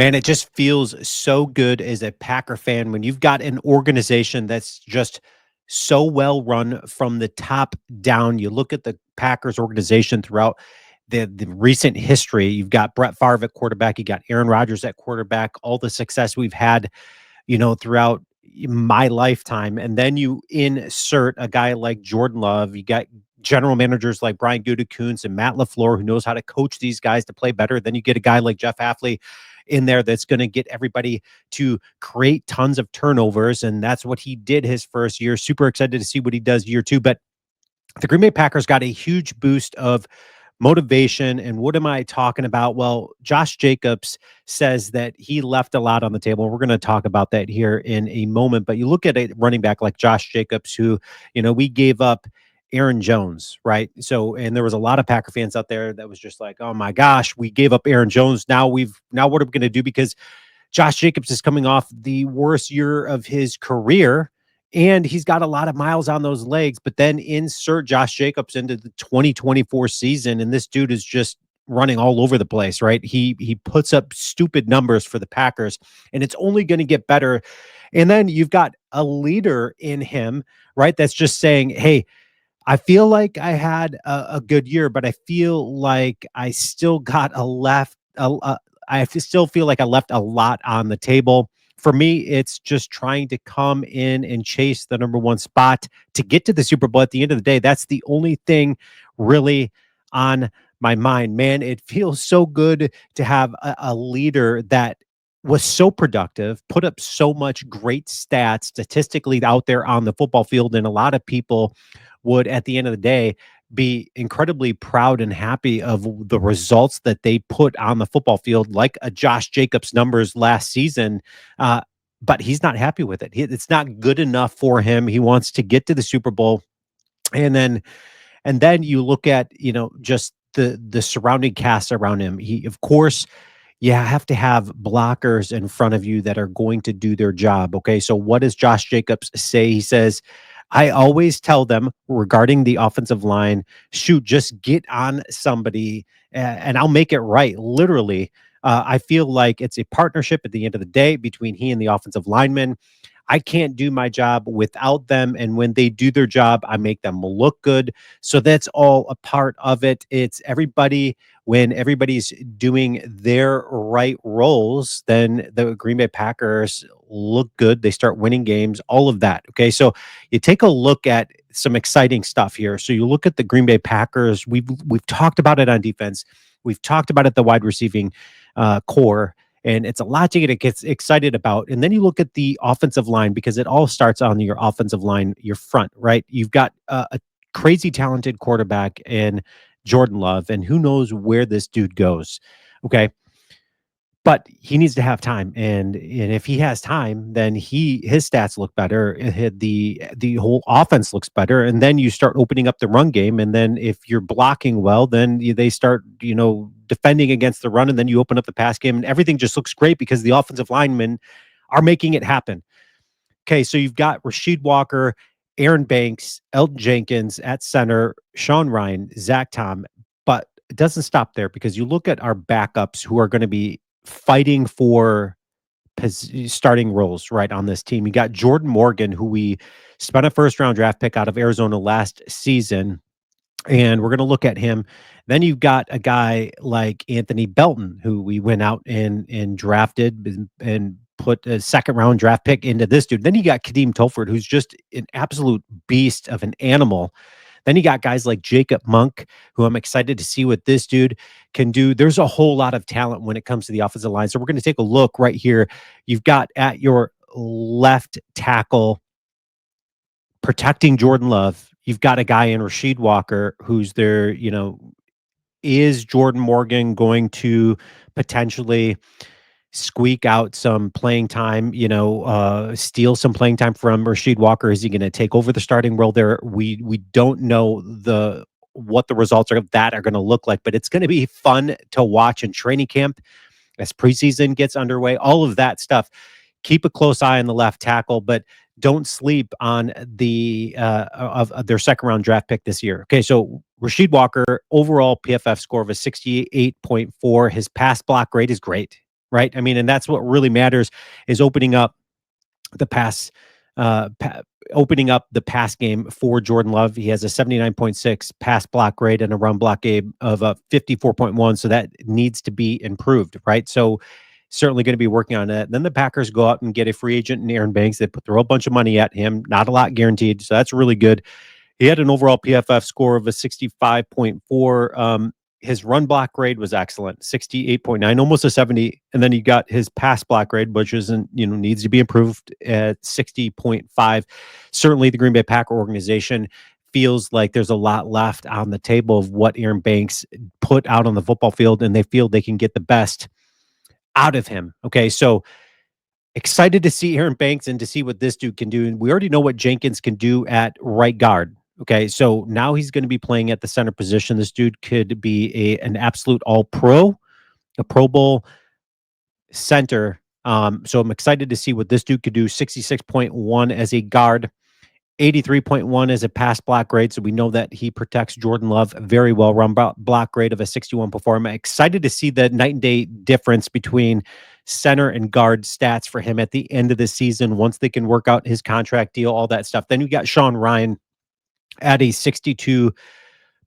Man, it just feels so good as a Packer fan when you've got an organization that's just so well run from the top down. You look at the Packers organization throughout the recent history. You've got Brett Favre at quarterback, you got Aaron Rodgers at quarterback, all the success we've had, throughout my lifetime. And then you insert a guy like Jordan Love. You got general managers like Brian Gutekunst and Matt LaFleur who knows how to coach these guys to play better. Then you get a guy like Jeff Hafley in there that's going to get everybody to create tons of turnovers. And that's what he did his first year. Super excited to see what he does year two. But the Green Bay Packers got a huge boost of motivation. And what am I talking about? Well, Josh Jacobs says that he left a lot on the table. We're going to talk about that here in a moment. But you look at a running back like Josh Jacobs, who, we gave up Aaron Jones, right? So, and there was a lot of Packer fans out there that was just like, oh my gosh, we gave up Aaron Jones. Now what are we going to do? Because Josh Jacobs is coming off the worst year of his career, and he's got a lot of miles on those legs. But then insert Josh Jacobs into the 2024 season, and this dude is just running all over the place, right? He puts up stupid numbers for the Packers, and it's only going to get better. And then you've got a leader in him, right? That's just saying, hey, I feel like I had a good year, but I feel like I still got I still feel like I left a lot on the table. For me, it's just trying to come in and chase the number one spot to get to the Super Bowl. At the end of the day, that's the only thing really on my mind. Man, it feels so good to have a leader that was so productive, put up so much great stats statistically out there on the football field. And a lot of people would, at the end of the day, be incredibly proud and happy of the results that they put on the football field, like a Josh Jacobs numbers last season. But he's not happy with it. It's not good enough for him. He wants to get to the Super Bowl. And then you look at, just the surrounding cast around him. He, of course, you have to have blockers in front of you that are going to do their job. Okay. So what does Josh Jacobs say? He says, I always tell them regarding the offensive line, shoot, just get on somebody and I'll make it right. Literally, I feel like it's a partnership at the end of the day between he and the offensive lineman. I can't do my job without them. And when they do their job, I make them look good. So that's all a part of it. It's everybody, when everybody's doing their right roles, then the Green Bay Packers look good. They start winning games, all of that. Okay. So you take a look at some exciting stuff here. So you look at the Green Bay Packers. We've talked about it on defense. We've talked about it, the wide receiving core, and it's a lot to get excited about. And then you look at the offensive line, because it all starts on your offensive line, your front, right? You've got a crazy talented quarterback in Jordan Love, and who knows where this dude goes. Okay. But he needs to have time, and if he has time, then his stats look better. The whole offense looks better, and then you start opening up the run game. And then if you're blocking well, then they start defending against the run, and then you open up the pass game, and everything just looks great because the offensive linemen are making it happen. Okay, so you've got Rasheed Walker, Aaron Banks, Elton Jenkins at center, Sean Ryan, Zach Tom, but it doesn't stop there, because you look at our backups who are going to be fighting for starting roles right on this team. You got Jordan Morgan, who we spent a first round draft pick out of Arizona last season, and we're going to look at him. Then you've got a guy like Anthony Belton, who we went out and drafted and put a second round draft pick into this dude. Then you got Kadeem Tolford, who's just an absolute beast of an animal. Then you got guys like Jacob Monk, who I'm excited to see what this dude can do. There's a whole lot of talent when it comes to the offensive line. So we're going to take a look right here. You've got at your left tackle protecting Jordan Love. You've got a guy in Rasheed Walker who's there, is Jordan Morgan going to potentially squeak out some playing time, steal some playing time from Rasheed Walker? Is he going to take over the starting role there? We don't know what the results of that are going to look like, but it's going to be fun to watch in training camp as preseason gets underway, all of that stuff. Keep a close eye on the left tackle, but don't sleep on the of their second round draft pick this year. Okay, so Rasheed Walker, overall PFF score of a 68.4. His pass block grade is great. right? I mean, and that's what really matters is the pass, uh, pa- opening up the pass game for Jordan Love. He has a 79.6 pass block grade and a run block game of a 54.1. So that needs to be improved, right? So certainly going to be working on that. Then the Packers go out and get a free agent in Aaron Banks. They throw a bunch of money at him, not a lot guaranteed. So that's really good. He had an overall PFF score of a 65.4. His run block grade was excellent, 68.9, almost a 70. And then he got his pass block grade, which isn't, needs to be improved at 60.5. Certainly the Green Bay Packer organization feels like there's a lot left on the table of what Aaron Banks put out on the football field, and they feel they can get the best out of him. Okay. So excited to see Aaron Banks and to see what this dude can do. And we already know what Jenkins can do at right guard. Okay, so now he's going to be playing at the center position. This dude could be an absolute all pro, a Pro Bowl center. So I'm excited to see what this dude could do. 66.1 as a guard, 83.1 as a pass block grade. So we know that he protects Jordan Love very well. Run block grade of a 61 performance. Excited to see the night and day difference between center and guard stats for him at the end of the season once they can work out his contract deal, all that stuff. Then you got Sean Ryan at a 62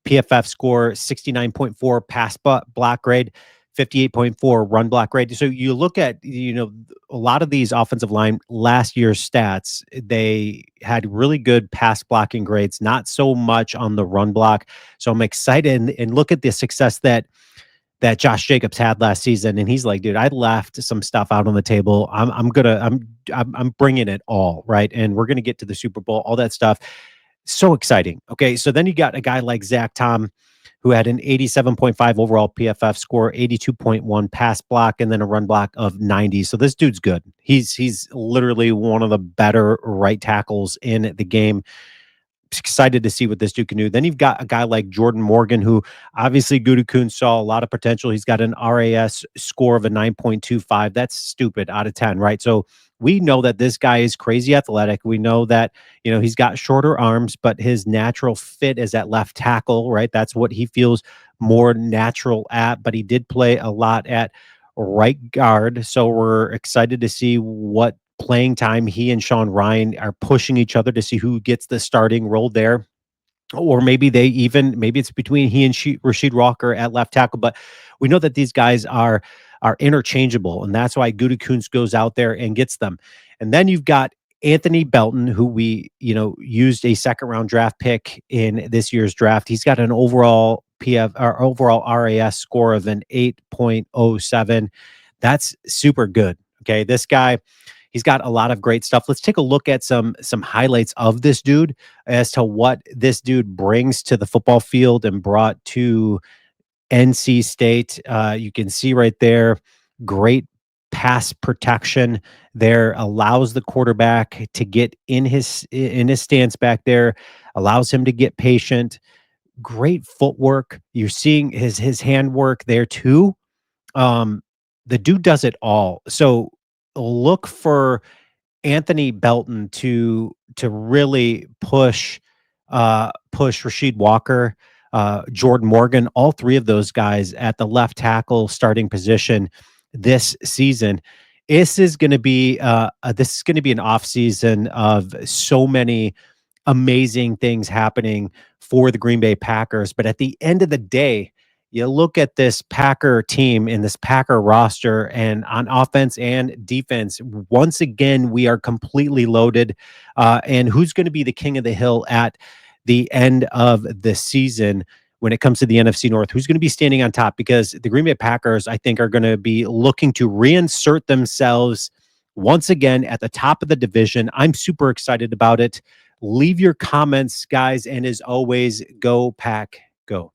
PFF score, 69.4 pass block grade, 58.4 run block grade. So you look at, a lot of these offensive line last year's stats, they had really good pass blocking grades, not so much on the run block. So I'm excited and look at the success that Josh Jacobs had last season. And he's like, dude, I left some stuff out on the table. I'm bringing it all, right? And we're going to get to the Super Bowl, all that stuff. So exciting. Okay. So then you got a guy like Zach Tom, who had an 87.5 overall PFF score, 82.1 pass block, and then a run block of 90. So this dude's good. He's literally one of the better right tackles in the game. Excited to see what this dude can do. Then you've got a guy like Jordan Morgan, who obviously Gutekunst saw a lot of potential. He's got an RAS score of a 9.25. That's stupid out of 10, right? So we know that this guy is crazy athletic. We know that, he's got shorter arms, but his natural fit is at left tackle, right? That's what he feels more natural at, but he did play a lot at right guard. So we're excited to see what playing time he and Sean Ryan are pushing each other to see who gets the starting role there. Or maybe it's between he and Rasheed Walker at left tackle. But we know that these guys are interchangeable, and that's why Gutekunst goes out there and gets them. And then you've got Anthony Belton, who we used a second round draft pick in this year's draft. He's got an overall overall RAS score of an 8.07. That's super good. Okay, this guy, he's got a lot of great stuff. Let's take a look at some highlights of this dude as to what this dude brings to the football field and brought to NC State. You can see right there, great pass protection there, allows the quarterback to get in his stance back there, allows him to get patient. Great footwork. You're seeing his handwork there too. Um, the dude does it all. So look for Anthony Belton to really push Rasheed Walker, Jordan Morgan, all three of those guys at the left tackle starting position this season. This is going to be an off season of so many amazing things happening for the Green Bay Packers. But at the end of the day, you look at this Packer team and this Packer roster, and on offense and defense, once again, we are completely loaded. And who's going to be the king of the hill at the end of the season when it comes to the NFC North? Who's going to be standing on top? Because the Green Bay Packers, I think, are going to be looking to reinsert themselves once again at the top of the division. I'm super excited about it. Leave your comments, guys. And as always, go Pack, go.